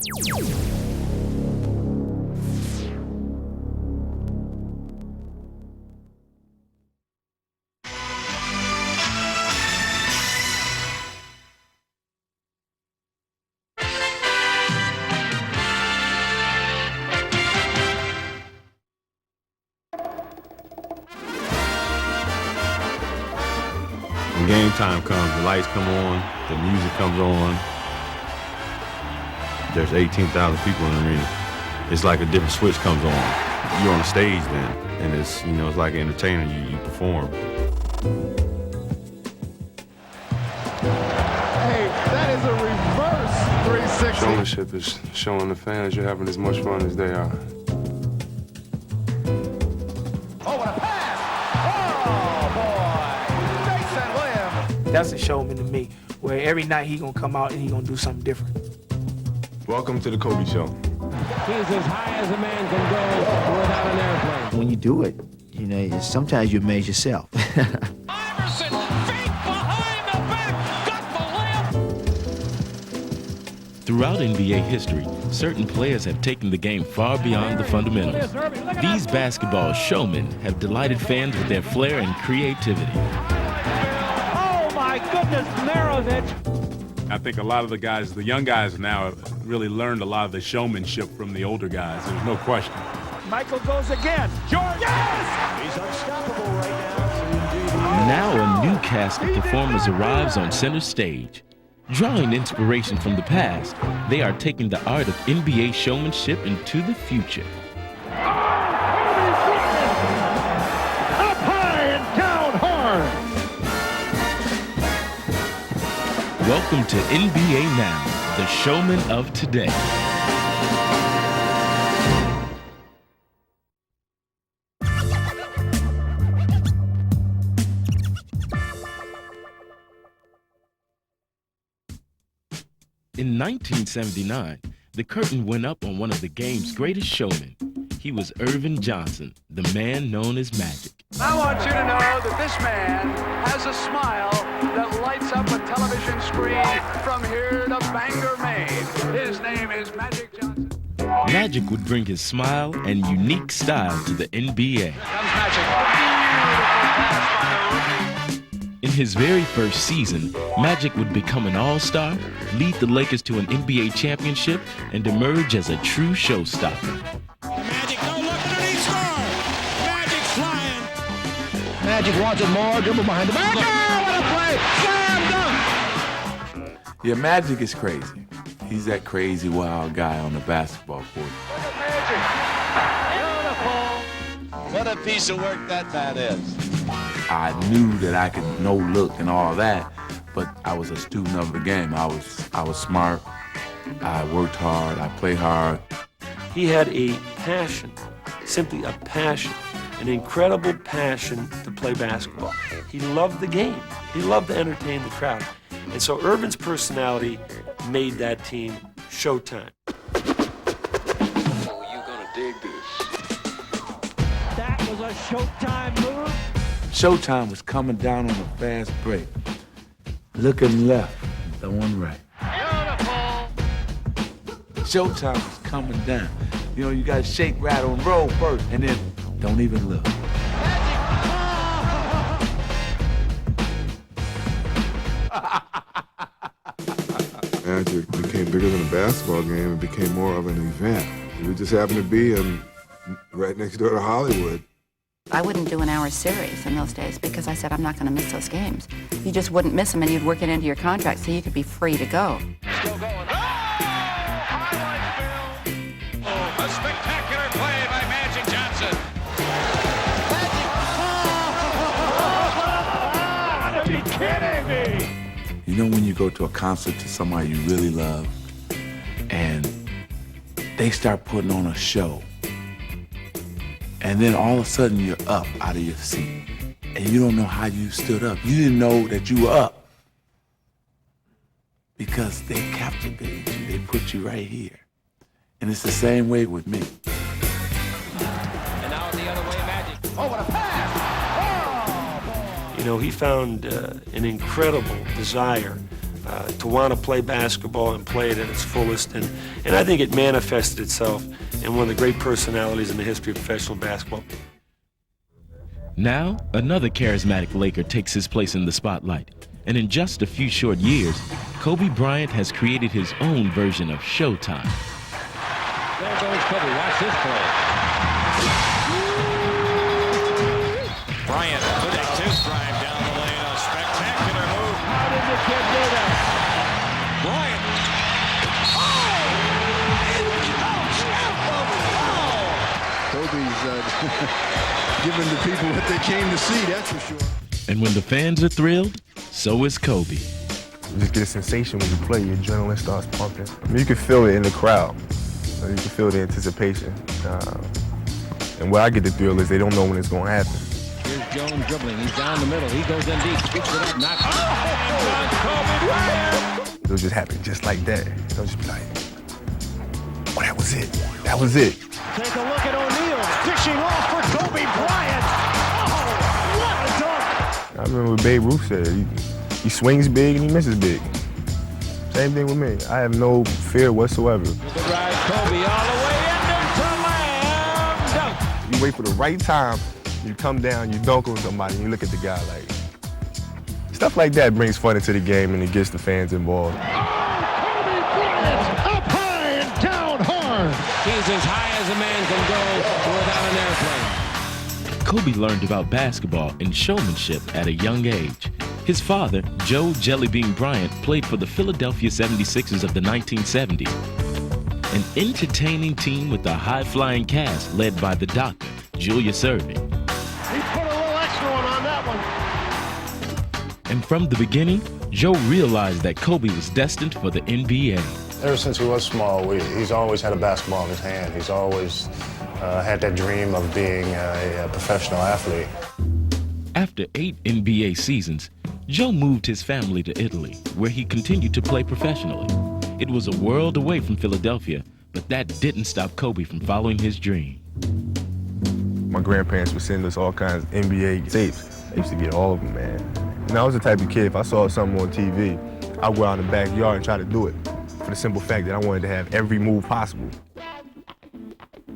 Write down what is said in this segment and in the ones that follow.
When game time comes, the lights come on, the music comes on. There's 18,000 people in the arena. It's like a different switch comes on. You're on the stage then, and it's, you know, it's like an entertainer, you perform. Hey, that is a reverse 360. Showmanship is showing the fans you're having as much fun as they are. Oh, what a pass! Oh, boy! Mason Williams. That's a showman to me, where every night he gonna come out and he gonna do something different. Welcome to the Kobe Show. He's as high as a man can go without an airplane. When you do it, you know, sometimes you amaze yourself. Iverson, feet behind the back, got the layup. Throughout NBA history, certain players have taken the game far beyond the fundamentals. These basketball showmen have delighted fans with their flair and creativity. Oh my goodness, Maravich. I think a lot of the guys, the young guys now, have really learned a lot of the showmanship from the older guys. There's no question. Michael goes again. George, yes! He's unstoppable right now. Now a new cast of performers arrives on center stage. Drawing inspiration from the past, they are taking the art of NBA showmanship into the future. Up high and down hard. Welcome to NBA Now, the Showmen of Today. In 1979, the curtain went up on one of the game's greatest showmen. He was Irvin Johnson, the man known as Magic. I want you to know that this man has a smile that lights up a television screen from here to Bangor, Maine. His name is Magic Johnson. Magic would bring his smile and unique style to the NBA. Here comes Magic. In his very first season, Magic would become an all-star, lead the Lakers to an NBA championship, and emerge as a true showstopper. Magic, no look, underneath score. Magic's flying. Magic wants it more, dribble behind the back. Oh, what a play! Slam dunk! Yeah, Magic is crazy. He's that crazy, wild guy on the basketball court. Magic. Beautiful. What a piece of work that is. I knew that I could no look and all that, but I was a student of the game. I was smart. I worked hard. I played hard. He had a passion, simply a passion, an incredible passion to play basketball. He loved the game. He loved to entertain the crowd. And so Irvin's personality made that team Showtime. Oh, you're gonna dig this. That was a Showtime move. Showtime was coming down on a fast break. Looking left, throwing right. Beautiful. Showtime was coming down. You know, you got to shake, rattle, and roll first, and then don't even look. Magic became bigger than a basketball game. It became more of an event. We just happened to be right next door to Hollywood. I wouldn't do an hour series in those days because I said I'm not going to miss those games. You just wouldn't miss them, and you'd work it into your contract so you could be free to go. Still going. Oh, a spectacular play by Magic Johnson. Are you kidding me? You know when you go to a concert to somebody you really love, and they start putting on a show, and then all of a sudden you're up out of your seat, and you don't know how you stood up. You didn't know that you were up because they captivated you. They put you right here. And it's the same way with me. And now the other way, Magic. Oh, what a pass! You know, he found an incredible desire to want to play basketball and play it at its fullest. And I think it manifested itself in one of the great personalities in the history of professional basketball. Now, another charismatic Laker takes his place in the spotlight. And in just a few short years, Kobe Bryant has created his own version of Showtime. There goes Kobe. Watch this play. Bryant putting his drive down the lane. A spectacular move. How did the kid do that? Bryant. Kobe's giving the people what they came to see, that's for sure. And when the fans are thrilled, so is Kobe. You just get a sensation when you play, your adrenaline starts pumping. I mean, you can feel it in the crowd. You can feel the anticipation. And what I get the thrill is they don't know when it's going to happen. Here's Jones dribbling. He's down the middle. He goes in deep. Picks it up. Knocks it. Kobe Bryant. It'll just happen just like that. It'll just be like, oh, that was it. That was it. Take a look at O'Neal dishing off for Kobe Bryant. Oh, what a dunk. I remember what Babe Ruth said. He swings big and he misses big. Same thing with me. I have no fear whatsoever. With the drive, Kobe all the way into slam dunk. You wait for the right time, you come down, you dunk on somebody, and you look at the guy like. Stuff like that brings fun into the game and it gets the fans involved. Oh, Kobe Bryant up high and down hard. He's as high as a man can go without an airplane. Kobe learned about basketball and showmanship at a young age. His father, Joe Jellybean Bryant, played for the Philadelphia 76ers of the 1970s. An entertaining team with a high-flying cast led by the doctor, Julius Erving. He put a little extra one on that one. And from the beginning, Joe realized that Kobe was destined for the NBA. Ever since he was small, he's always had a basketball in his hand. He's always had that dream of being a professional athlete. After 8 NBA seasons, Joe moved his family to Italy, where he continued to play professionally. It was a world away from Philadelphia, but that didn't stop Kobe from following his dream. My grandparents would send us all kinds of NBA tapes. I used to get all of them, man. And I was the type of kid, if I saw something on TV, I'd go out in the backyard and try to do it, for the simple fact that I wanted to have every move possible.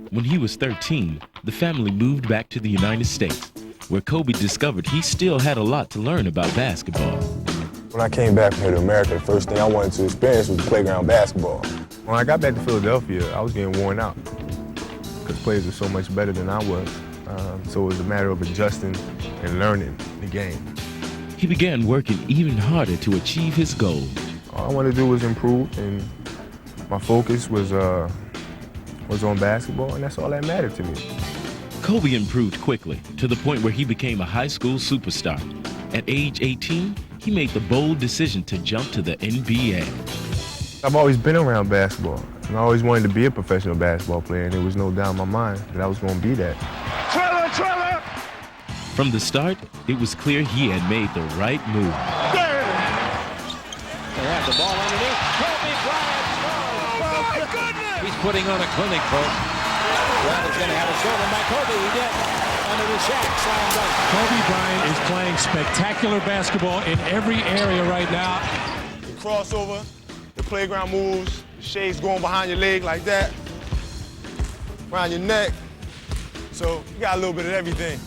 When he was 13, the family moved back to the United States, where Kobe discovered he still had a lot to learn about basketball. When I came back from here to America, the first thing I wanted to experience was playground basketball. When I got back to Philadelphia, I was getting worn out because players were so much better than I was. So it was a matter of adjusting and learning the game. He began working even harder to achieve his goals. All I wanted to do was improve, and my focus was on basketball, and that's all that mattered to me. Kobe improved quickly to the point where he became a high school superstar. At age 18, he made the bold decision to jump to the NBA. I've always been around basketball, and I always wanted to be a professional basketball player, and there was no doubt in my mind that I was going to be that. Trailer! From the start, it was clear he had made the right move. There! They have the ball underneath. Kobe Bryant scores. Oh, my goodness! He's putting on a clinic, folks. Well, he's going to have a shot by Kobe. He did. Under the Shaq slam dunk. Kobe Bryant is playing spectacular basketball in every area right now. The crossover, the playground moves, the shades going behind your leg like that, around your neck. So you got a little bit of everything.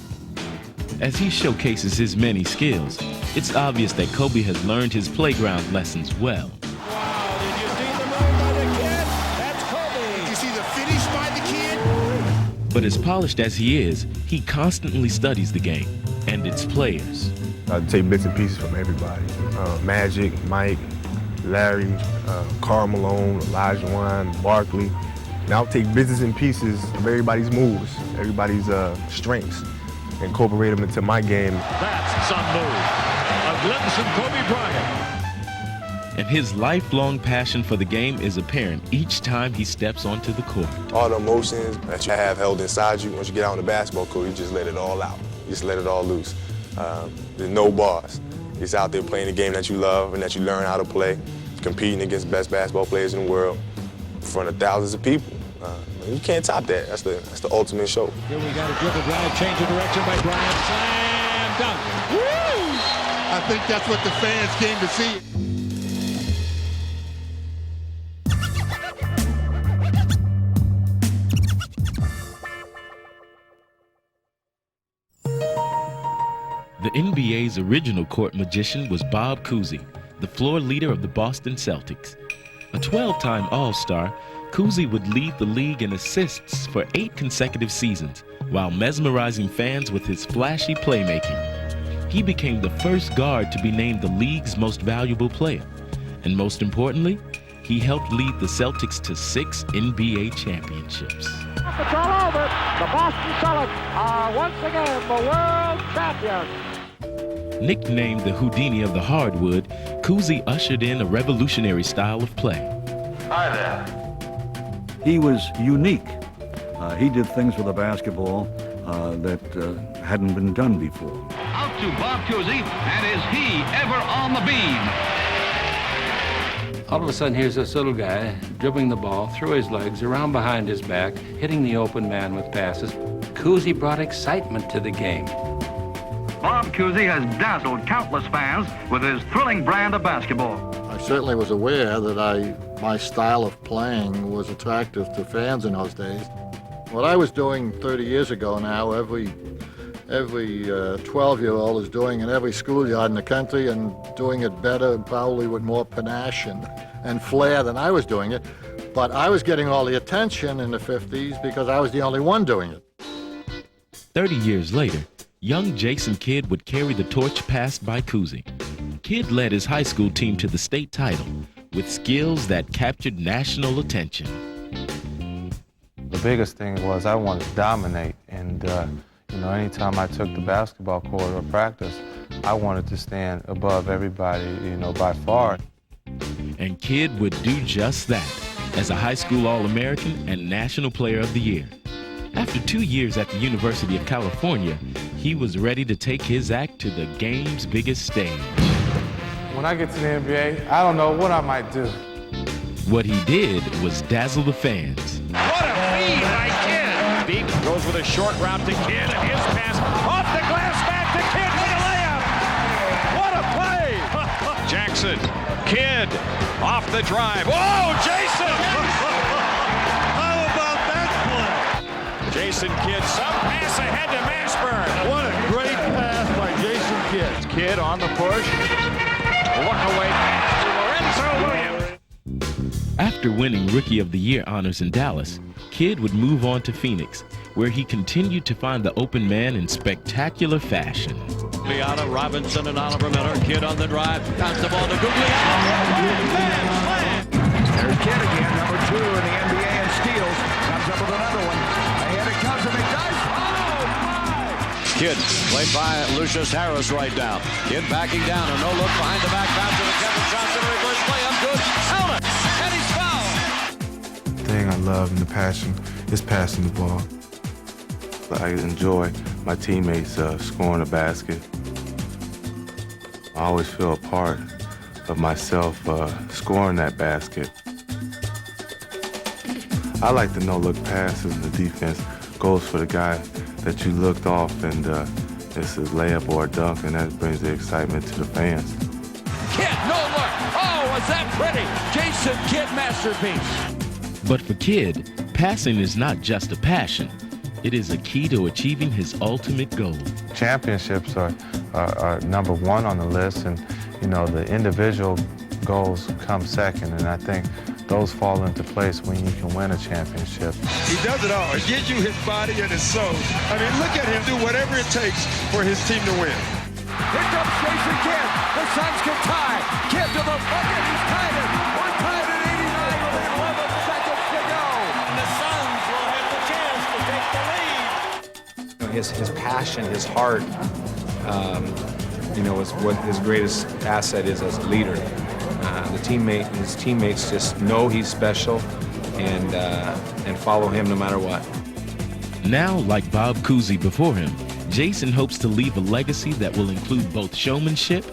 As he showcases his many skills, it's obvious that Kobe has learned his playground lessons well. Wow, did you see the move by the kid? That's Kobe. Did you see the finish by the kid? But as polished as he is, he constantly studies the game and its players. I take bits and pieces from everybody. Magic, Mike, Larry, Karl Malone, Elijah Wan, Barkley. And I'll take bits and pieces of everybody's moves, everybody's strengths, and incorporate them into my game. That's some move. A glimpse of Kobe Bryant. And his lifelong passion for the game is apparent each time he steps onto the court. All the emotions that you have held inside you, once you get out on the basketball court, you just let it all out. You just let it all loose. There's no bars. You're just out there playing the game that you love and that you learn how to play, competing against the best basketball players in the world in front of thousands of people. You can't top that. That's the ultimate show. Here we got a dribble drive, change of direction by Bryant. Slam dunk. Woo! I think that's what the fans came to see. NBA's original court magician was Bob Cousy, the floor leader of the Boston Celtics. A 12-time All-Star, Cousy would lead the league in assists for 8 consecutive seasons, while mesmerizing fans with his flashy playmaking. He became the first guard to be named the league's most valuable player. And most importantly, he helped lead the Celtics to 6 NBA championships. It's all over. The Boston Celtics are once again the world champions. Nicknamed the Houdini of the hardwood, Cousy ushered in a revolutionary style of play. Hi there. He was unique. He did things with the basketball that hadn't been done before. Out to Bob Cousy, and is he ever on the beam? All of a sudden, here's this little guy dribbling the ball through his legs, around behind his back, hitting the open man with passes. Cousy brought excitement to the game. Bob Cousy has dazzled countless fans with his thrilling brand of basketball. I certainly was aware that my style of playing was attractive to fans in those days. What I was doing 30 years ago now, every 12-year-old is doing in every schoolyard in the country, and doing it better and probably with more panache and flair than I was doing it. But I was getting all the attention in the 50s because I was the only one doing it. 30 years later, young Jason Kidd would carry the torch passed by Cousy. Kidd led his high school team to the state title with skills that captured national attention. The biggest thing was I wanted to dominate, and anytime I took the basketball court or practice, I wanted to stand above everybody, by far. And Kidd would do just that as a high school All-American and National Player of the Year. After 2 years at the University of California, he was ready to take his act to the game's biggest stage. When I get to the NBA, I don't know what I might do. What he did was dazzle the fans. What a feed by Kidd! Deep goes with a short route to Kidd, and his pass off the glass back to Kidd for the layup. What a play! Jackson, Kidd, off the drive. Whoa, Jason! How about that play? Jason Kidd, some pass ahead to Mashburn. What a great pass by Jason Kidd. Kidd on the push. Look away pass to Lorenzo Williams. After winning Rookie of the Year honors in Dallas, Kidd would move on to Phoenix, where he continued to find the open man in spectacular fashion. Gugliotta, Robinson, and Oliver Miller. Kidd on the drive. Counts the ball to Gugliotta. There's Kidd again, number 2 in the NBA in steals. Comes up with another one. Ahead it comes, and it does. Oh, my! Kidd, played by Lucius Harris right down. Kidd backing down, a no-look behind the back bouncer to Kevin Johnson. Reverse play up good. Elder, and he's fouled. The thing I love and the passion is passing the ball. I enjoy my teammates scoring a basket. I always feel a part of myself scoring that basket. I like the no-look passes, and the defense goes for the guy that you looked off, and it's a layup or a dunk, and that brings the excitement to the fans. Kidd, no look. Oh, was that pretty? Jason Kidd masterpiece. But for Kidd, passing is not just a passion. It is a key to achieving his ultimate goal. Championships are number 1 on the list, and the individual goals come second, and I think those fall into place when you can win a championship. He does it all. He gives you his body and his soul. I mean, look at him do whatever it takes for his team to win. Here comes Jason Kidd. The Suns can tie. Kidd to the bucket. He's tied it. We're tied at 89 with 11 seconds to go. And the Suns will have the chance to take the lead. His passion, his heart, is what his greatest asset is as a leader. His teammates just know he's special and follow him no matter what. Now, like Bob Cousy before him, Jason hopes to leave a legacy that will include both showmanship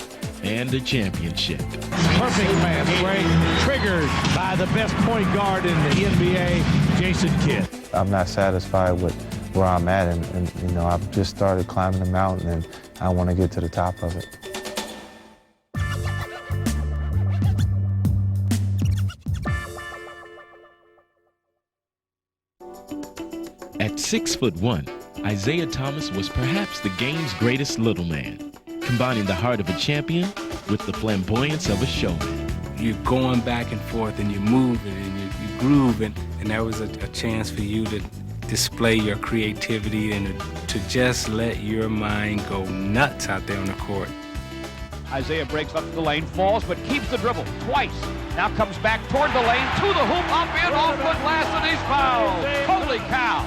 and a championship. Perfect fast break, triggered by the best point guard in the NBA, Jason Kidd. I'm not satisfied with where I'm at, and I've just started climbing the mountain, and I want to get to the top of it. At 6'1", Isaiah Thomas was perhaps the game's greatest little man. combining the heart of a champion with the flamboyance of a showman. You're going back and forth and you're moving and you're grooving, and that was a chance for you to display your creativity and to just let your mind go nuts out there on the court. Isaiah breaks up the lane, falls, but keeps the dribble twice. Now comes back toward the lane, to the hoop, up in, off the glass, and he's fouled. Holy cow.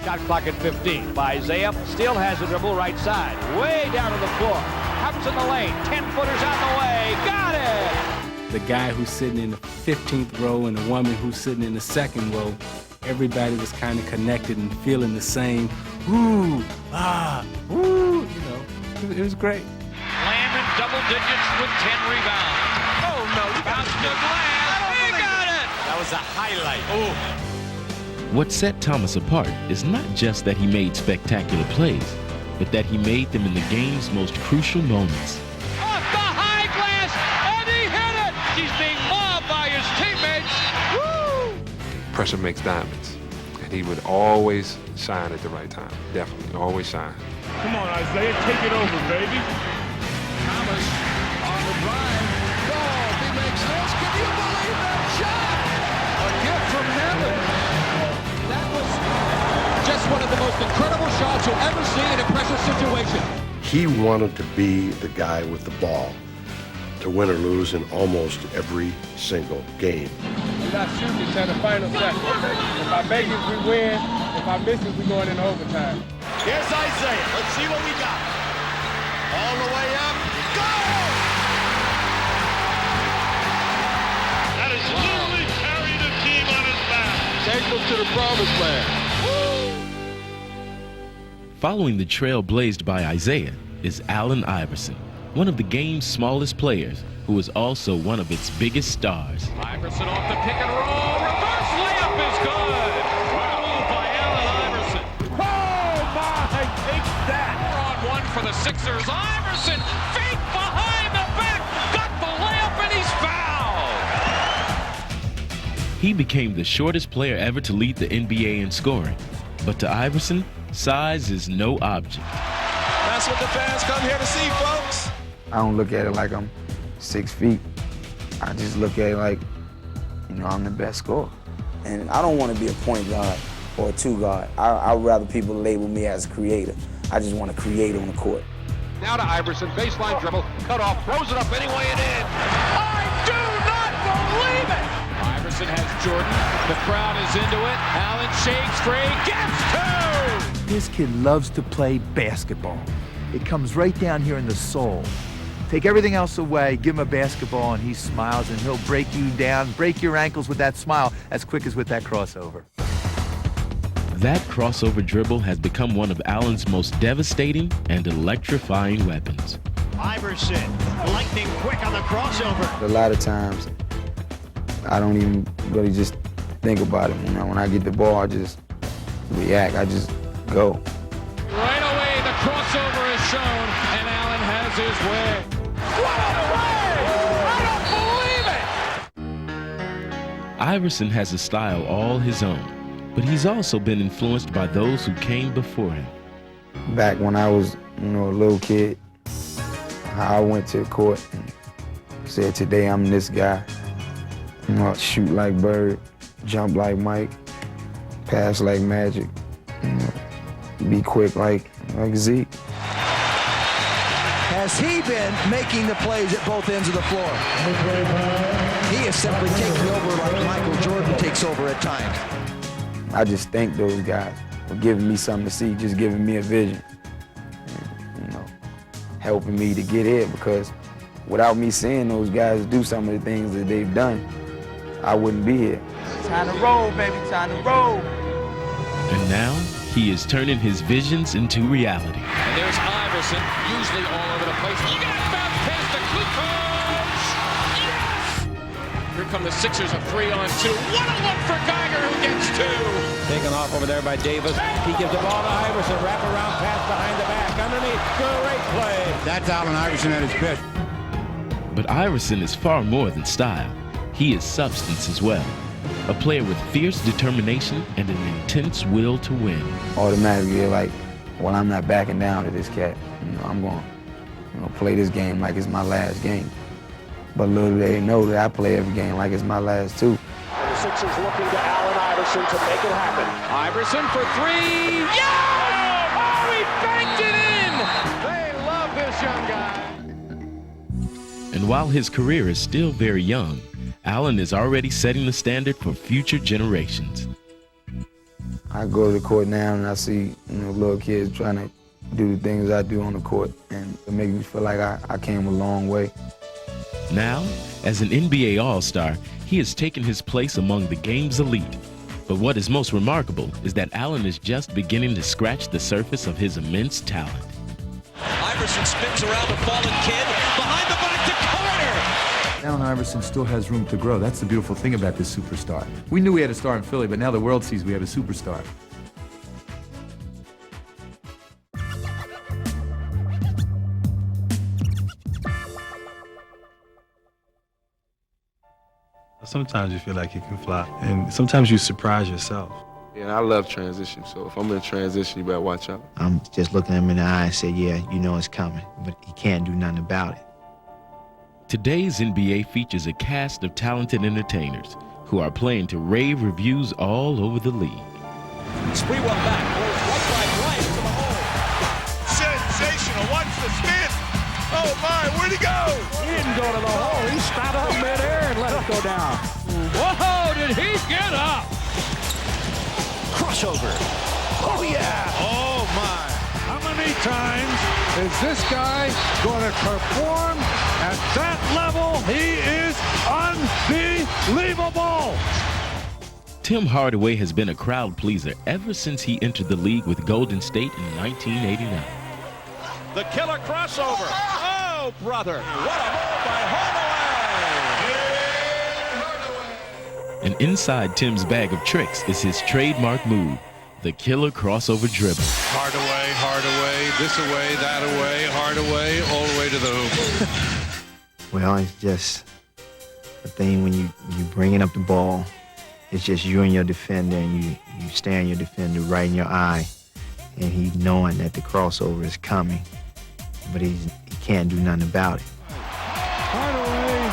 Shot clock at 15 by Isaiah. Still has the dribble right side. Way down to the floor. Comes in the lane. 10-footers out the way. Got it! The guy who's sitting in the 15th row and the woman who's sitting in the second row, everybody was kind of connected and feeling the same. Ooh, ah, ooh, you know, it was great. Lamb in double digits with 10 rebounds. Oh, no. Bounce to glass. He got it! That was a highlight. Oh. What set Thomas apart is not just that he made spectacular plays, but that he made them in the game's most crucial moments. Off the high glass, and he hit it! He's being mobbed by his teammates. Woo! Pressure makes diamonds, and he would always shine at the right time. Definitely, always shine. Come on, Isaiah, take it over, baby. Thomas on the drive. Goal. He makes this. Can you believe that shot? A gift from heaven. That was just one of the most incredible shots you'll ever see in a pressure situation. He wanted to be the guy with the ball to win or lose in almost every single game. We're not shooting until the final second. If I make it, we win. If I miss it, we're going into overtime. Here's Isaiah. Let's see what we got. All the way up. Go! That is literally carrying the team on his back. Take them to the promised land. Following the trail blazed by Isaiah is Allen Iverson, one of the game's smallest players, who is also one of its biggest stars. Iverson off the pick and roll. Reverse layup is good. What a move by Allen Iverson. Oh, my, take that. On one for the Sixers. Iverson, feet behind the back. Got the layup and he's fouled. He became the shortest player ever to lead the NBA in scoring. But to Iverson, size is no object. That's what the fans come here to see, folks. I don't look at it like I'm 6 feet. I just look at it like, you know, I'm the best scorer. And I don't want to be a point guard or a two guard. I'd rather people label me as a creator. I just want to create on the court. Now to Iverson, baseline dribble, cut off, throws it up anyway and in. I do not believe it! Iverson has Jordan. The crowd is into it. Allen shakes free, gets two! This kid loves to play basketball. It comes right down here in the soul. Take everything else away, give him a basketball, and he smiles, and he'll break you down, break your ankles with that smile as quick as with that crossover. That crossover dribble has become one of Allen's most devastating and electrifying weapons. Iverson, lightning quick on the crossover. A lot of times, I don't even really just think about it. You know, when I get the ball, I just react. I just go. Right away, the crossover is shown, and Allen has his way. What a play! I don't believe it! Iverson has a style all his own, but he's also been influenced by those who came before him. Back when I was, you know, a little kid, I went to the court and said, today I'm this guy. You know, shoot like Bird, jump like Mike, pass like Magic, you know, be quick like Zeke. Has he been making the plays at both ends of the floor? He is simply taking over like Michael Jordan takes over at times. I just thank those guys for giving me something to see, just giving me a vision, and, you know, helping me to get here, because without me seeing those guys do some of the things that they've done, I wouldn't be here. Time to roll, baby, time to roll. And now, he is turning his visions into reality. And there's Iverson, usually all over the place. You got it back past the Kukoc! Yes! Here come the Sixers, a 3-on-2. What a look for Geiger, who gets two! Taken off over there by Davis. He gives the ball to Iverson. Wrap around pass behind the back. Underneath. Great play. That's Allen Iverson at his best. But Iverson is far more than style. He is substance as well. A player with fierce determination and an intense will to win. Automatically, you're like, well, I'm not backing down to this cat. You know, I'm going play this game like it's my last game. But little do they know that I play every game like it's my last too. And the Sixers looking to Allen Iverson to make it happen. Iverson for three. Yeah! Oh, he banked it in! They love this young guy. And while his career is still very young, Allen is already setting the standard for future generations. I go to the court now and I see little kids trying to do the things I do on the court, and it makes me feel like I came a long way. Now, as an NBA All-Star, he has taken his place among the game's elite. But what is most remarkable is that Allen is just beginning to scratch the surface of his immense talent. Iverson spins around the fallen kid, behind the back to Carter! Allen Iverson still has room to grow. That's the beautiful thing about this superstar. We knew we had a star in Philly, but now the world sees we have a superstar. Sometimes you feel like you can fly, and sometimes you surprise yourself. And I love transition, so if I'm in transition, you better watch out. I'm just looking him in the eye and say, yeah, you know it's coming, but he can't do nothing about it. Today's NBA features a cast of talented entertainers who are playing to rave reviews all over the league. Sprewell back, goes right by Bryant to the hole. Sensational, watch the spin. Oh my, where'd he go? He didn't go to the hole. He stopped up midair and let it go down. Whoa, did he get up? Crossover. Oh, yeah. Oh my. How many times is this guy going to perform at that level? He is unbelievable. Tim Hardaway has been a crowd pleaser ever since he entered the league with Golden State in 1989. The killer crossover. Oh, brother. What a move by Hardaway. And inside Tim's bag of tricks is his trademark move, the killer crossover dribble. Hardaway, this away, that away, Hardaway, all the way to the hoop. Well, it's just a thing when you bringing up the ball, it's just you and your defender, and you staring your defender right in your eye, and he knowing that the crossover is coming, but he can't do nothing about it. Hardaway,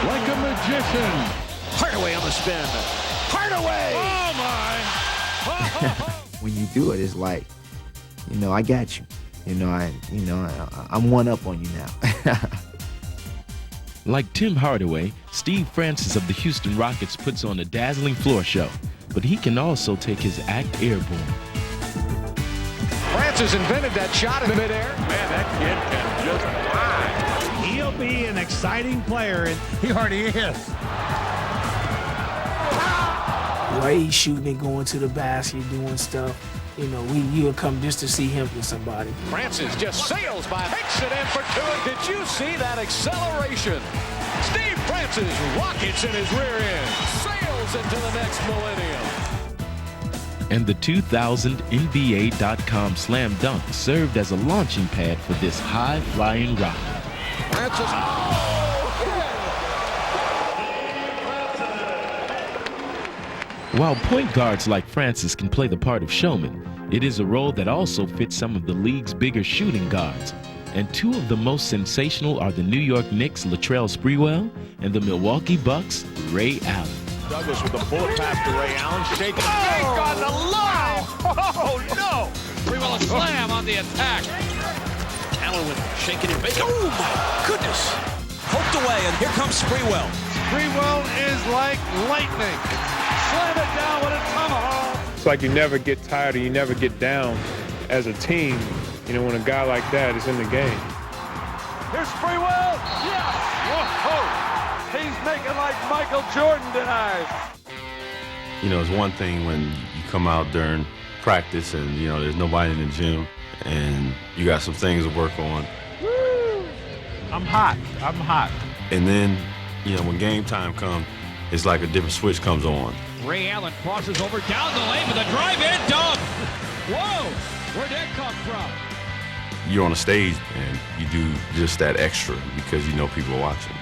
like a magician. Hardaway on the spin. Hardaway! Oh my! When you do it, it's like, I got you. I'm one up on you now. Like Tim Hardaway, Steve Francis of the Houston Rockets puts on a dazzling floor show, but he can also take his act airborne. Francis invented that shot in midair. Man, that kid can just fly. He'll be an exciting player, and he already is. The way he's shooting and going to the basket, doing stuff, you'll come just to see him with somebody. Francis just sails by, takes it in for two. Did you see that acceleration? Steve Francis rockets in his rear end, sails into the next millennium. And the 2000 NBA.com slam dunk served as a launching pad for this high-flying rocket. Francis, While point guards like Francis can play the part of showman, it is a role that also fits some of the league's bigger shooting guards. And two of the most sensational are the New York Knicks' Latrell Sprewell and the Milwaukee Bucks' Ray Allen. Douglas with a bullet pass to Ray Allen, shaking. Oh, on the line! Oh, no! Sprewell a slam on the attack. Allen with shaking and bacon. Oh, my goodness. Poked away, and here comes Sprewell. Sprewell is like lightning. Slam it down with a tomahawk. It's like you never get tired or you never get down as a team, when a guy like that is in the game. Here's Sprewell. Yes. Whoa. He's making like Michael Jordan tonight. It's one thing when you come out during practice and, there's nobody in the gym and you got some things to work on. Woo. I'm hot. And then, when game time comes, it's like a different switch comes on. Ray Allen crosses over down the lane with a drive-in dunk. Whoa, where'd that come from? You're on a stage and you do just that extra because people are watching.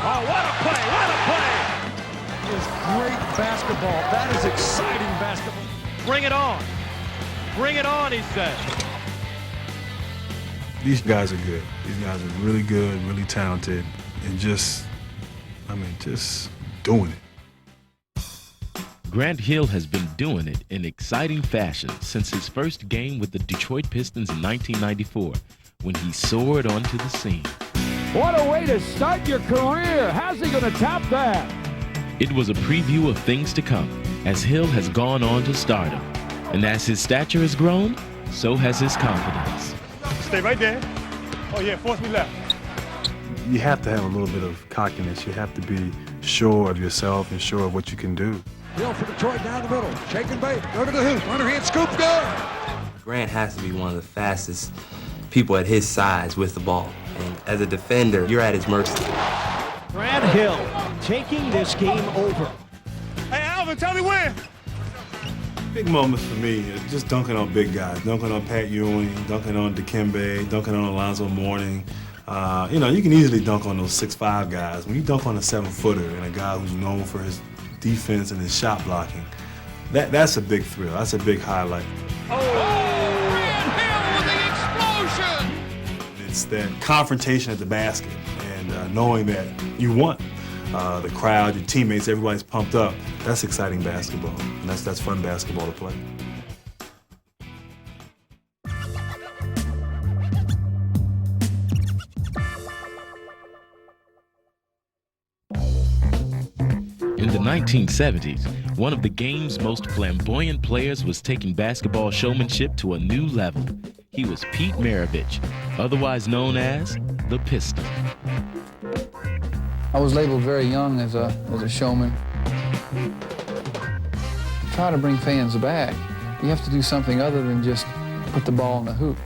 Oh, what a play, what a play! That is great basketball. That is exciting basketball. Bring it on, he said. These guys are good. These guys are really good, really talented, and just doing it. Grant Hill has been doing it in exciting fashion since his first game with the Detroit Pistons in 1994, when he soared onto the scene. What a way to start your career. How's he going to top that? It was a preview of things to come, as Hill has gone on to stardom. And as his stature has grown, so has his confidence. Stay right there. Oh yeah, force me left. You have to have a little bit of cockiness. You have to be sure of yourself and sure of what you can do. Hill for Detroit down the middle. Shake and bait. Go to the hoop. Underhand scoop. Good. Grant has to be one of the fastest people at his size with the ball. And as a defender, you're at his mercy. Grant Hill taking this game over. Hey, Alvin, tell me when. Big moments for me, just dunking on big guys, dunking on Pat Ewing, dunking on Dikembe, dunking on Alonzo Mourning. You can easily dunk on those 6'5" guys. When you dunk on a 7-footer and a guy who's known for his defense and his shot blocking, that's a big thrill. That's a big highlight. Grant Hill with the explosion! It's that confrontation at the basket and knowing that you won. The crowd, your teammates, everybody's pumped up. That's exciting basketball, and that's fun basketball to play. In the 1970s, one of the game's most flamboyant players was taking basketball showmanship to a new level. He was Pete Maravich, otherwise known as the Pistol. I was labeled very young as a showman. Try to bring fans back. You have to do something other than just put the ball in the hoop.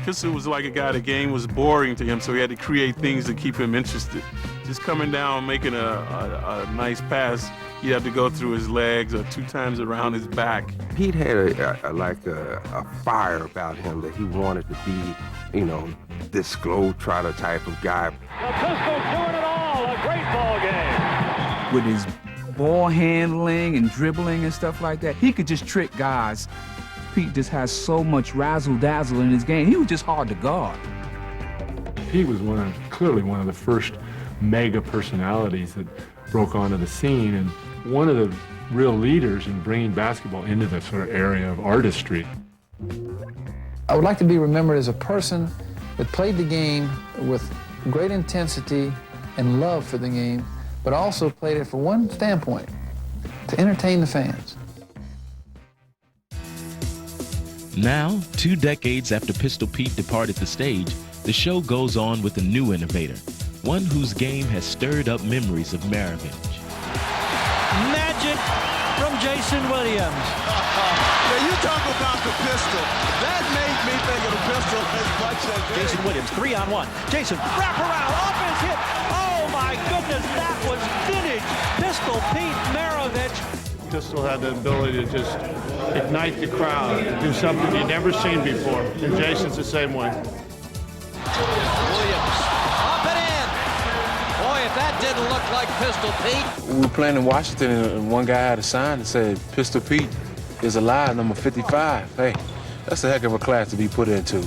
Cousy was like a guy, the game was boring to him, so he had to create things to keep him interested. Just coming down, making a nice pass, you have to go through his legs or 2 times around his back. Pete had a fire about him that he wanted to be, this globetrotter type of guy. The Pistols doing it all. A great ball game. With his ball handling and dribbling and stuff like that, he could just trick guys. Pete just has so much razzle-dazzle in his game. He was just hard to guard. He was clearly one of the first mega personalities that broke onto the scene, and one of the real leaders in bringing basketball into the sort of area of artistry. I would like to be remembered as a person that played the game with great intensity and love for the game, but also played it for one standpoint, to entertain the fans. Now, 2 decades after Pistol Pete departed the stage, the show goes on with a new innovator, one whose game has stirred up memories of Maravich. Magic from Jason Williams. Yeah, you talk about the pistol. That made me think of the pistol as much as Jason Williams, 3-on-1. Jason, wrap around, off his hip. Oh my goodness, that was vintage Pistol Pete Maravich. Pistol had the ability to just ignite the crowd, do something you'd never seen before. And Jason's the same way. Williams, up and in. Boy, if that didn't look like Pistol Pete. We were playing in Washington, and one guy had a sign that said, "Pistol Pete is alive, number 55. Hey, that's a heck of a class to be put into.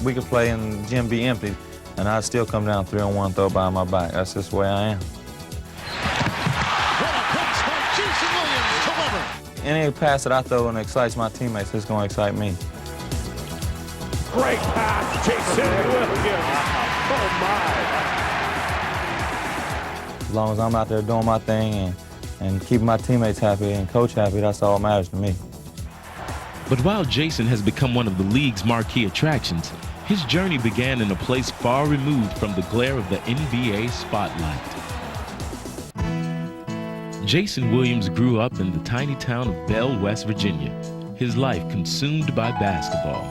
We could play and the gym be empty, and I'd still come down 3-on-1, throw by my back. That's just the way I am. Any pass that I throw and excites my teammates, it's going to excite me. Great pass, Jason Williams. Oh, As long as I'm out there doing my thing and keeping my teammates happy and coach happy, that's all that matters to me. But while Jason has become one of the league's marquee attractions, his journey began in a place far removed from the glare of the NBA spotlight. Jason Williams grew up in the tiny town of Bell, West Virginia, his life consumed by basketball.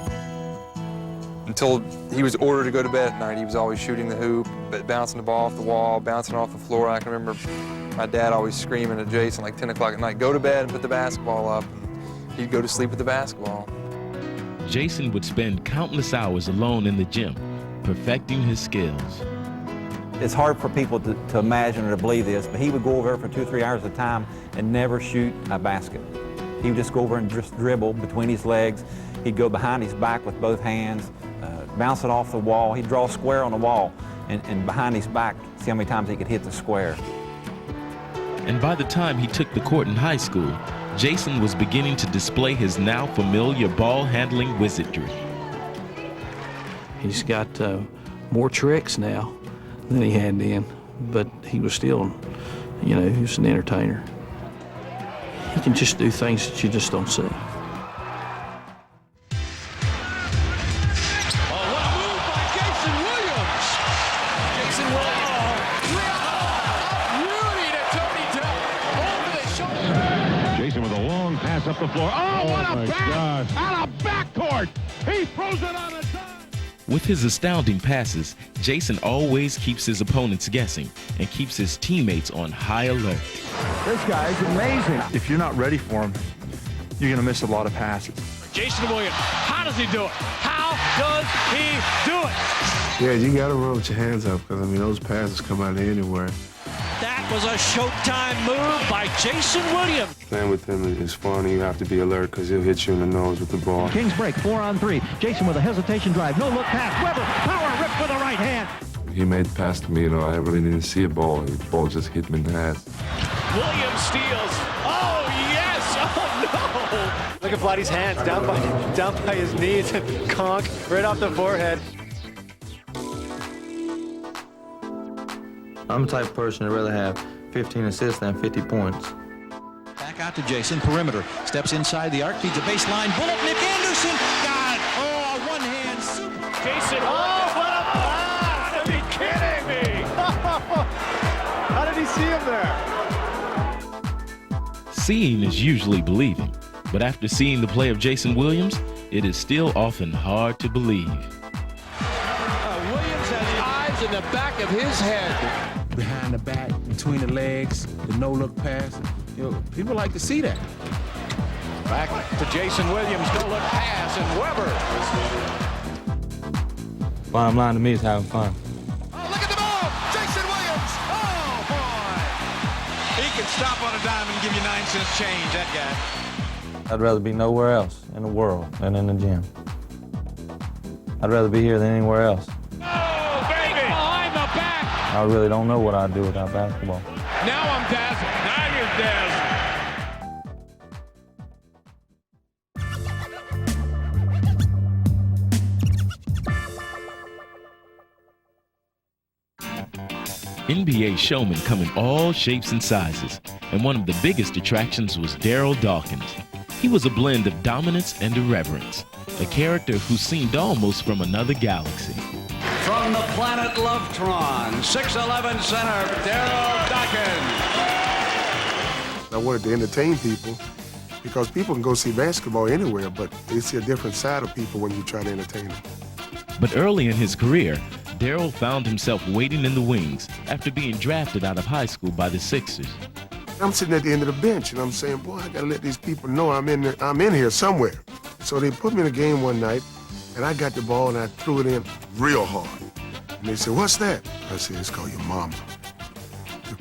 Until he was ordered to go to bed at night, he was always shooting the hoop, bouncing the ball off the wall, bouncing off the floor. I can remember my dad always screaming at Jason like 10 o'clock at night, "Go to bed and put the basketball up." And he'd go to sleep with the basketball. Jason would spend countless hours alone in the gym, perfecting his skills. It's hard for people to imagine or to believe this, but he would go over there for 2 or 3 hours at a time and never shoot a basket. He would just go over and just dribble between his legs. He'd go behind his back with both hands, bounce it off the wall. He'd draw a square on the wall, and behind his back, see how many times he could hit the square. And by the time he took the court in high school, Jason was beginning to display his now familiar ball-handling wizardry. He's got more tricks now than he had then, but he was still, he was an entertainer. He can just do things that you just don't see. Up the floor. Oh, what a pass! Out of backcourt! He throws it on a dime! With his astounding passes, Jason always keeps his opponents guessing and keeps his teammates on high alert. This guy's amazing. If you're not ready for him, you're going to miss a lot of passes. Jason Williams, how does he do it? How does he do it? Yeah, you got to run with your hands up because, those passes come out of anywhere. That was a showtime move by Jason Williams. Playing with him is fun. You have to be alert because he'll hit you in the nose with the ball. Kings break, 4-on-3. Jason with a hesitation drive. No look pass. Weber, power rip with the right hand. He made the pass to me, I really didn't see a ball. The ball just hit me in the ass. Williams steals. Oh, yes. Oh, no. Look at Vladdy's hands down by his knees and conk right off the forehead. I'm the type of person to rather have 15 assists than 50 points. Back out to Jason, perimeter. Steps inside the arc, feeds a baseline. Bullet, Nick Anderson. Got it. Oh, a one-hand super. Jason, oh, what a pass! Are you kidding me? How did he see him there? Seeing is usually believing, but after seeing the play of Jason Williams, it is still often hard to believe. Williams has eyes in the back of his head. Behind the back, between the legs, the no-look pass. People like to see that. Back to Jason Williams, no-look pass, and Weber. Bottom line to me is having fun. Oh, look at the ball! Jason Williams! Oh, boy! He can stop on a dime and give you 9 cents change, that guy. I'd rather be nowhere else in the world than in the gym. I'd rather be here than anywhere else. Oh, baby! Behind the back! I really don't know what I'd do without basketball. Now I'm dazzled. Now you're dazzled. NBA showmen come in all shapes and sizes, and one of the biggest attractions was Daryl Dawkins. He was a blend of dominance and irreverence, a character who seemed almost from another galaxy. From the planet Lovetron, 6'11" center, Daryl Dawkins. I wanted to entertain people because people can go see basketball anywhere, but they see a different side of people when you try to entertain them. But early in his career, Daryl found himself waiting in the wings after being drafted out of high school by the Sixers. I'm sitting at the end of the bench, and I'm saying, boy, I gotta let these people know I'm in here somewhere. So they put me in a game one night, and I got the ball, and I threw it in real hard. And they said, what's that? I said, it's called your mama.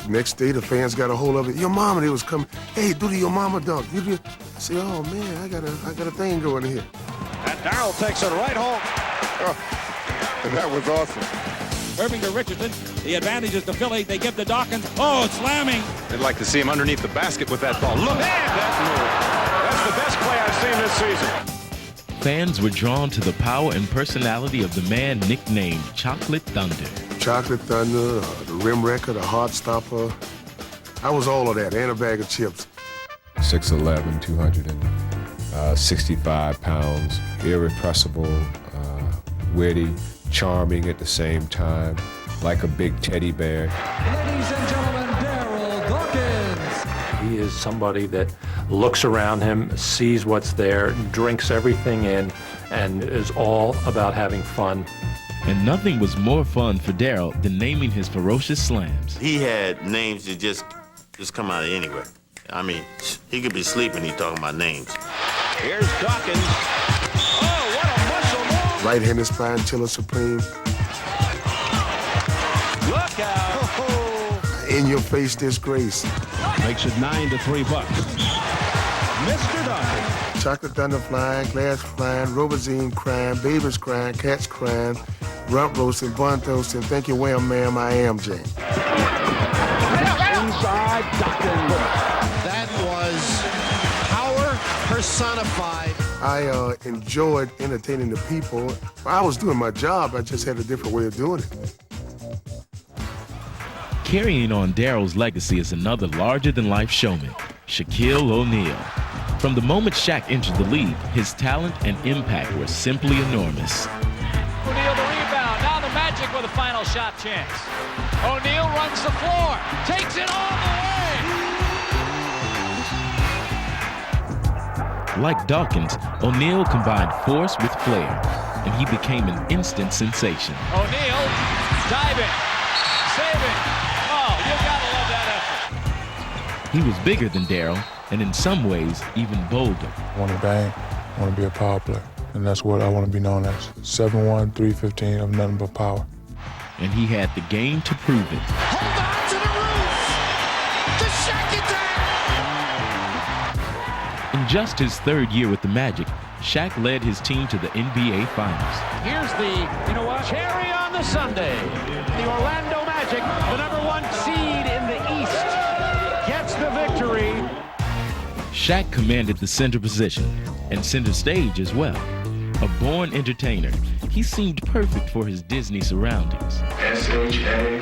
The next day, the fans got a hold of it. Your mama, they was coming, hey, do the your mama dunk. I said, oh, man, I got a thing going here. And Daryl takes it right home. And that was awesome. Irving to Richardson. The advantage is to Philly. They give to Dawkins. Oh, it's slamming. I'd like to see him underneath the basket with that ball. Look at that move. That's the best play I've seen this season. Fans were drawn to the power and personality of the man nicknamed Chocolate Thunder. Chocolate Thunder, the rim wrecker, the heart stopper. I was all of that, and a bag of chips. 6'11", 265 pounds, irrepressible, witty, charming at the same time, like a big teddy bear. Ladies and gentlemen, Daryl Dawkins. He is somebody that looks around him, sees what's there, drinks everything in, and is all about having fun. And nothing was more fun for Daryl than naming his ferocious slams. He had names that just come out of anywhere. I mean, he could be sleeping, he's talking about names. Here's Dawkins. Oh, what a muscle move! Right-handed spine, Tiller Supreme. Look out! In your face disgrace. Makes it 9-3 Bucks. Mr. Dawkins. Chocolate thunder flying, glass flying, robazine crying, babies crying, cats crying, rump roasting, bun toasting, thank you, well, ma'am, I am Jane. Inside Dawkins. That was power personified. I enjoyed entertaining the people. I was doing my job, I just had a different way of doing it. Carrying on Daryl's legacy is another larger-than-life showman, Shaquille O'Neal. From the moment Shaq entered the league, his talent and impact were simply enormous. O'Neal the rebound. Now the Magic with a final shot chance. O'Neal runs the floor. Takes it all the way. Like Dawkins, O'Neal combined force with flair, and he became an instant sensation. O'Neal diving, saving. Oh, you gotta love that effort. He was bigger than Daryl, and in some ways, even bolder. I want to bang, I want to be a power player, and that's what I want to be known as. 7'1", 315 of nothing but power. And he had the game to prove it. Hold on to the roof. The Shaq attack. In just his third year with the Magic, Shaq led his team to the NBA Finals. Here's the, cherry on the sundae. The Orlando Magic, the #1 seed in the East, gets the victory. Shaq commanded the center position and center stage as well. A born entertainer, he seemed perfect for his Disney surroundings. SHAQIEMOUSE.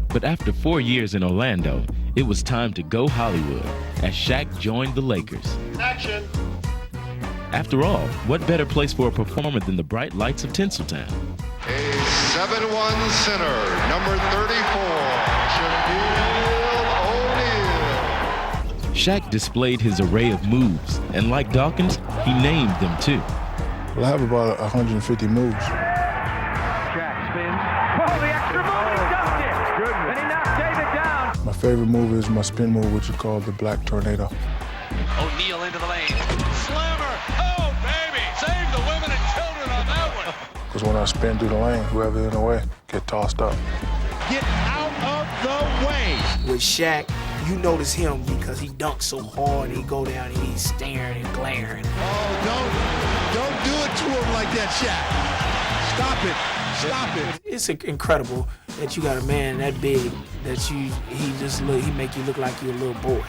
But after 4 years in Orlando, it was time to go Hollywood as Shaq joined the Lakers. Action. After all, what better place for a performer than the bright lights of Tinseltown? A 7'1" center, number 34, Shaquille O'Neal. Shaq displayed his array of moves, and like Dawkins, he named them too. Well, I have about 150 moves. Shaq spins. Oh, the extra move, he dunked it. Goodness. And he knocked David down. My favorite move is my spin move, which is called the Black Tornado. O'Neal into the lane. Slammer. Oh, baby. Save the women and children on that one. Because when I spin through the lane, whoever's in the way get tossed up. Get out of the way. With Shaq, you notice him because he dunks so hard, he go down and he's staring and glaring. Oh, don't do it to him like that, Shaq. Stop it. Stop it. It's incredible that you got a man that big that he make you look like you're a little boy.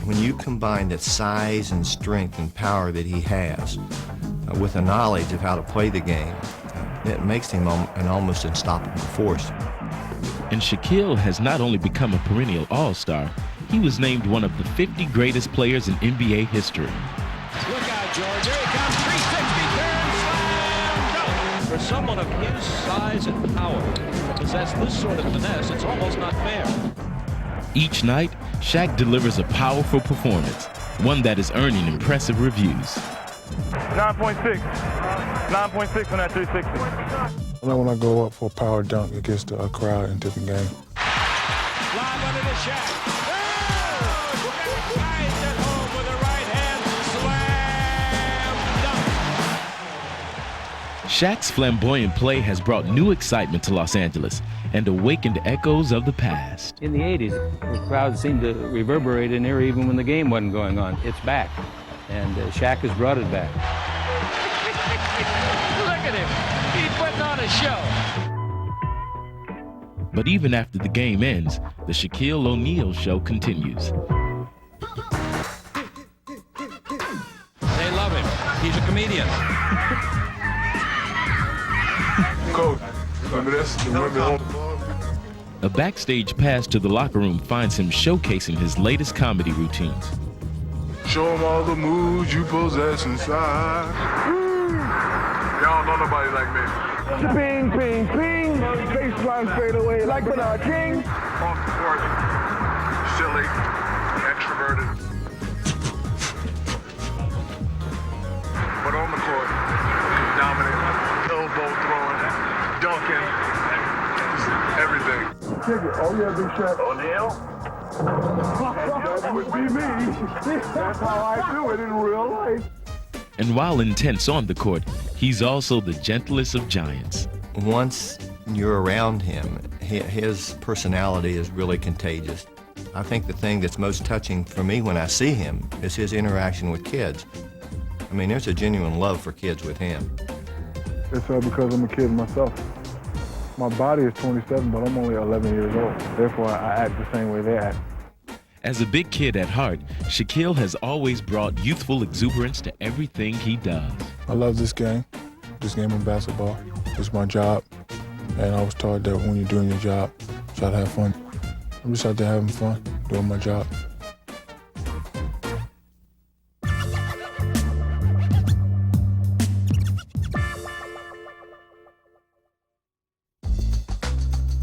When you combine the size and strength and power that he has with a knowledge of how to play the game, it makes him an almost unstoppable force. And Shaquille has not only become a perennial all-star, he was named one of the 50 greatest players in NBA history. Look out, George. Here he comes. 360 turn slam dunk. For someone of his size and power to possess this sort of finesse, it's almost not fair. Each night, Shaq delivers a powerful performance, one that is earning impressive reviews. 9.6. 9.6 on that 360. When I go up for a power dunk against a crowd in a different game. Live under the Shaq. Oh! Nice at home with a right hand slam dunk. Shaq's flamboyant play has brought new excitement to Los Angeles and awakened echoes of the past. In the 80s, the crowd seemed to reverberate in there even when the game wasn't going on. It's back, and Shaq has brought it back. Look at him. He's putting on a show. But even after the game ends, the Shaquille O'Neal show continues. They love him. He's a comedian. Coach, remember this? A backstage pass to the locker room finds him showcasing his latest comedy routines. Show them all the moves you possess inside. Y'all don't know nobody like me. Ping, ping, ping. Baseline straight away like Bernard King. Off the court, silly, extroverted. But on the court, dominant, elbow throwing, dunking, everything. Oh yeah, Big Shaq. O'Neal? That would be me. That's how I do it in real life. And while intense on the court, he's also the gentlest of giants. Once you're around him, his personality is really contagious. I think the thing that's most touching for me when I see him is his interaction with kids. I mean, there's a genuine love for kids with him. It's because I'm a kid myself. My body is 27, but I'm only 11 years old. Therefore, I act the same way they act. As a big kid at heart, Shaquille has always brought youthful exuberance to everything he does. I love this game of basketball. It's my job, and I was taught that when you're doing your job, try to have fun. I'm just out there having fun, doing my job.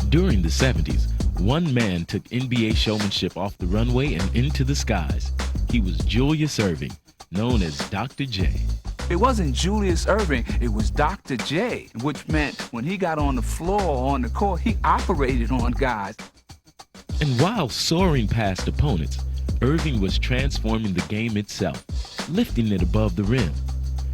During the 70s, one man took NBA showmanship off the runway and into the skies. He was Julius Erving, known as Dr. J. It wasn't Julius Erving, it was Dr. J, which meant when he got on the floor or on the court, he operated on guys. And while soaring past opponents, Erving was transforming the game itself, lifting it above the rim.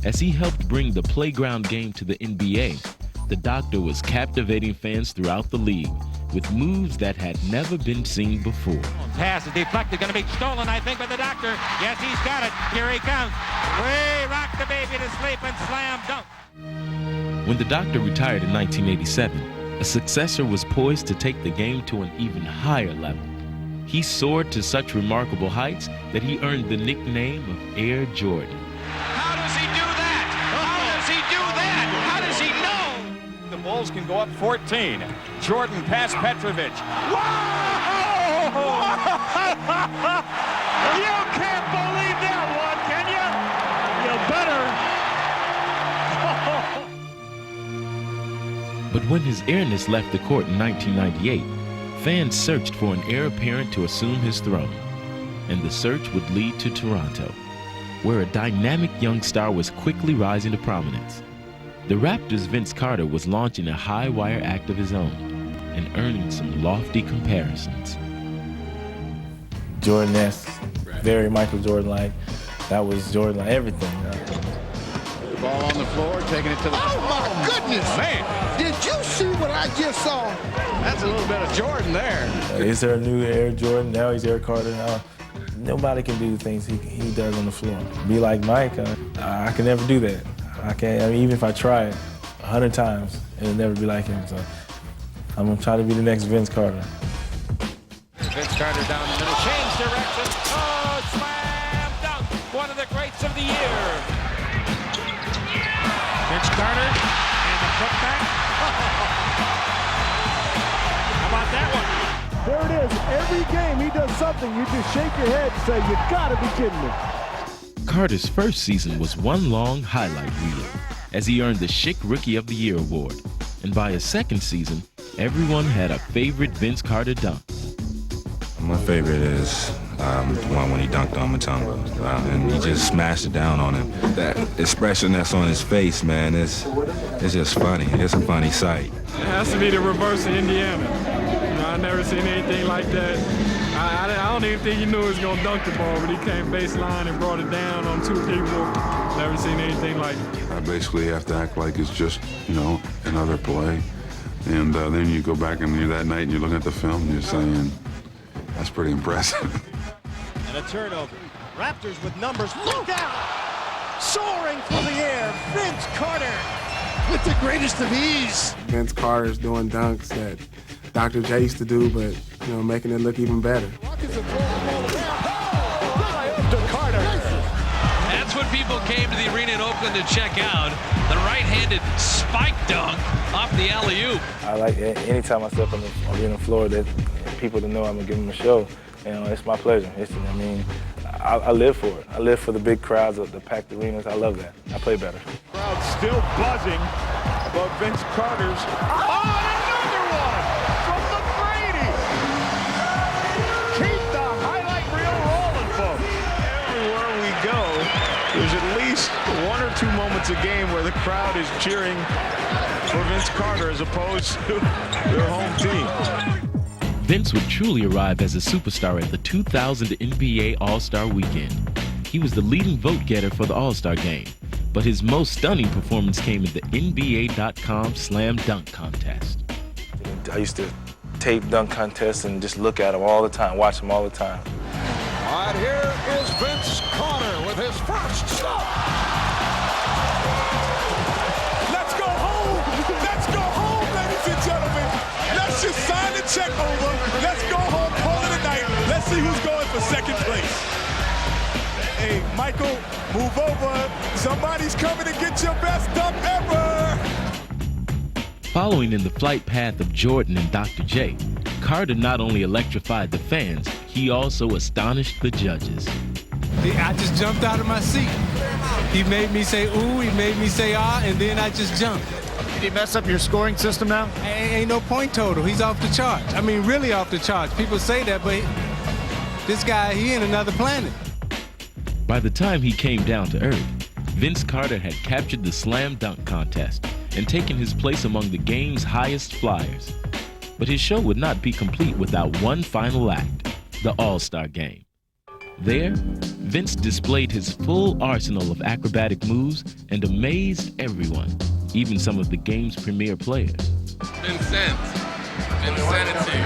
As he helped bring the playground game to the NBA, the Doctor was captivating fans throughout the league with moves that had never been seen before. Pass is deflected, going to be stolen, I think, by the Doctor. Yes, he's got it. Here he comes. Way rock the baby to sleep and slam dunk. When the Doctor retired in 1987, a successor was poised to take the game to an even higher level. He soared to such remarkable heights that he earned the nickname of Air Jordan. How does he do that? How does he do that? How does he know? The Bulls can go up 14. Jordan past Petrovic. Whoa! You can't believe that one, can you? You better. But when his airness left the court in 1998, fans searched for an heir apparent to assume his throne. And the search would lead to Toronto, where a dynamic young star was quickly rising to prominence. The Raptors' Vince Carter was launching a high-wire act of his own and earning some lofty comparisons. Jordan-esque, very Michael Jordan-like. That was Jordan-like, everything. Ball on the floor, taking it to the... Oh, my goodness! Man, did you see what I just saw? That's a little bit of Jordan there. Is there a new Air Jordan? Now he's Air Carter. Now, nobody can do the things he does on the floor. Be like Mike, I can never do that. I can't, I mean, even if I try it 100 times, it'll never be like him. So I'm gonna try to be the next Vince Carter. Vince Carter down the middle, change direction. Oh, slam dunk! One of the greats of the year. Vince Carter and the putback. How about that one? There it is. Every game he does something, you just shake your head and say, you gotta be kidding me. Carter's first season was one long highlight reel, as he earned the Schick Rookie of the Year award. And by his second season, everyone had a favorite Vince Carter dunk. My favorite is the one when he dunked on Mutombo, and he just smashed it down on him. That expression that's on his face, man, it's just funny. It's a funny sight. It has to be the reverse of Indiana. I've never seen anything like that. I don't even think he knew he was going to dunk the ball, but he came baseline and brought it down on two people. Never seen anything like it. I basically have to act like it's just, another play. And then you go back and you're that night and you're looking at the film and you're saying, that's pretty impressive. And a turnover. Raptors with numbers. Look out! Soaring through the air, Vince Carter with the greatest of ease. Vince Carter's doing dunks that Dr. J used to do, but making it look even better. That's what people came to the arena in Oakland to check out. The right-handed spike dunk off the alley-oop. I like anytime I step on the floor that people to know I'm gonna give them a show. It's my pleasure. I live for it. I live for the big crowds, the packed arenas. I love that. I play better. Crowd still buzzing about Vince Carter's. Oh, and another one from the Brady. Keep the highlight reel rolling, folks. Everywhere we go, there's at least one or two moments a game where the crowd is cheering for Vince Carter as opposed to their home team. Vince would truly arrive as a superstar at the 2000 NBA All-Star Weekend. He was the leading vote-getter for the All-Star Game, but his most stunning performance came in the NBA.com Slam Dunk Contest. I used to tape dunk contests and just look at them all the time, watch them all the time. All right, here is Vince Carter with his first stop. Let's go home. Let's go home, ladies and gentlemen. Let's just sign the check over. Let's go home, call it a night. Let's see who's going for second place. Hey, Michael, move over. Somebody's coming to get your best dunk ever. Following in the flight path of Jordan and Dr. J, Carter not only electrified the fans, he also astonished the judges. I just jumped out of my seat. He made me say ooh, he made me say ah, and then I just jumped. Did he mess up your scoring system now? Ain't no point total. He's off the charts. I mean, really off the charts. People say that, but this guy, he in another planet. By the time he came down to earth, Vince Carter had captured the slam dunk contest and taken his place among the game's highest flyers. But his show would not be complete without one final act, the All-Star Game. There, Vince displayed his full arsenal of acrobatic moves and amazed everyone, even some of the game's premier players. Vincent. Vincenity.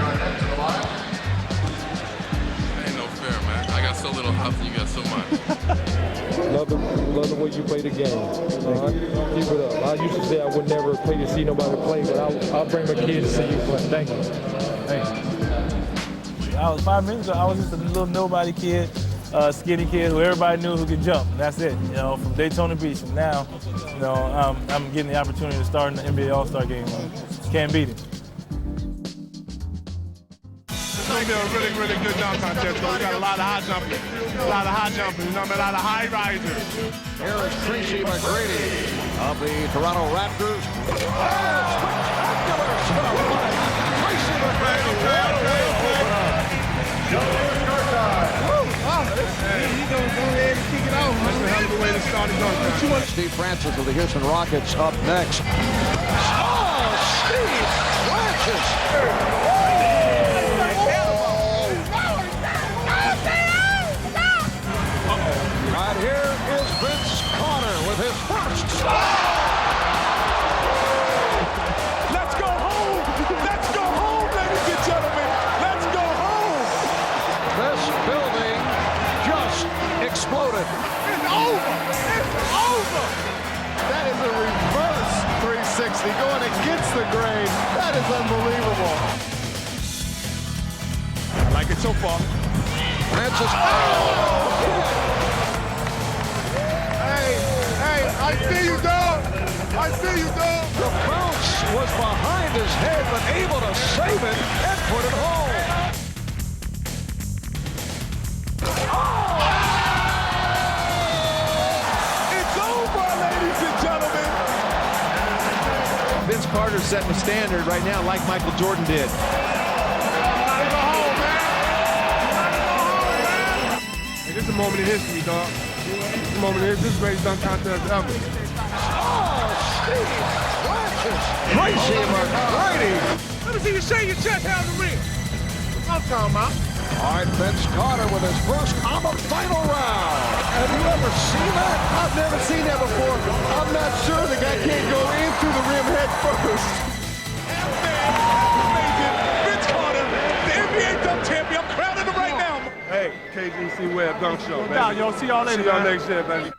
Ain't no fair, man. I got so little house, you got so much. Love the way you play the game. Keep it up. I used to say I would never pay to see nobody play, but I'll bring my kids to see you play. Thank you. Thank you. I was 5 minutes ago, I was just a little nobody kid, skinny kid who everybody knew who could jump. That's it, you know, from Daytona Beach. And now, you know, I'm getting the opportunity to start in the NBA All-Star Game. Can't beat it. It's going to be a really, really good dunk contest. We got a lot of high jumpers, you know, a lot of high risers. Here is Tracy McGrady of the Toronto Raptors. Spectacular stuff by Tracy McGrady. He's going to go ahead and kick it out. That's a hell of a way to start a dunk contest. Steve Francis of the Houston Rockets up next. Oh, Steve Francis. Right here is Vince Carter with his first stop. Let's go home. Let's go home, ladies and gentlemen. Let's go home. This building just exploded. It's over. It's over. That is a reverse 360 going against the grain. That is unbelievable. I like it so far. Francis. Oh! Hey, I see you, dog. I see you, dog. The bounce was behind his head, but able to save it and put it home. It's over, ladies and gentlemen. Vince Carter setting the standard right now like Michael Jordan did. Hey, this is a moment in history, dog. This is a moment in history. This is the greatest dunk contest ever. Oh, Steve Francis. Tracy McGrady. Let me see you shake your chest out the ring. I'm talking about. All right, Vince Carter with his first on the final round. Have you ever seen that? I've never seen that before. I'm not sure the guy can't go into the rim head first. Amazing. Vince Carter, the NBA dunk champion. I'm crowning him right now. Hey, KGC Webb Dunk Show, No doubt, yo. See y'all later, See y'all man. next year, baby.